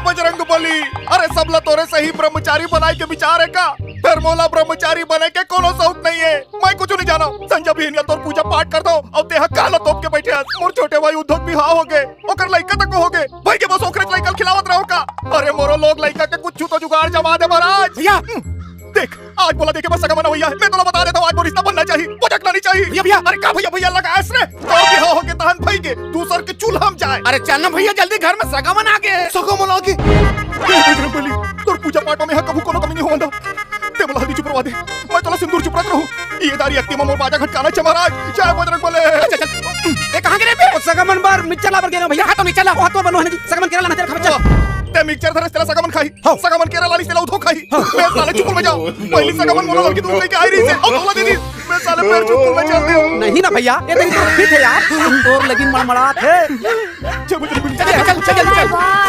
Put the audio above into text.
बजरंगबली। अरे सबला तोरे सही ब्रह्मचारी बनाए के विचार है का? फिर मोला ब्रह्मचारी बने के कोनो शौक नहीं है। मैं कुछ नहीं जाना। संजय भी तोर पूजा पाठ कर दो और तेहा काला तोप के बैठे हस। मोर छोटे भाई उद्धव भी हाँ हो गए, ओकर लइका तक हो गए। भाई के बस ओकरे लइका खिलावत रहो का? अरे मोरो लोग लइका के कुछ तो जुगाड़ जमा दे महाराज। भैया देख आज बोला देखे बस सगा मना भैया, मैं तो बता देता हूँ आज वो रिश्ता बनना चाहिए, पटकना नहीं चाहिए। भैया अरे का भैया भैया लगा ऐसे और भी हो के तहन भाई के दूसर के चूल्हा हम जाए। अरे चलना भैया जल्दी घर में सगावन आ गए। सगा मना के बजरंगबली तोर पूजा पाठ में कभी कोनो कमी नहीं होंदा। ते बोला हल्दी चुप रवा दे, मैं तोला सिंदूर चुप रख रहूं। ये दारी अक्ति में मोर बाजा खटकाना छ महाराज। जय बजरंगबली। चल चल ए कहां गिरे बे? सगावन बार मिचला पर गिरे भैया। हां तो मिचला हां तो बनो है जी। सगावन केरला ना तेरे खबर चल। ते मिक्सचर धरस तेला सगावन खाई, सगावन केरला लाली तेला उठो खाई। मैं साले चुप में जाऊं। पहली सगावन मोला लड़की दूध लेके आई रही से और बोला दीदी मैं साले पैर चुप में चल दियो। नहीं ना भैया ये तेरी तो फिट है यार। तोर लगिन मड़मड़ात है। जय बजरंगबली। चल चल चल चल।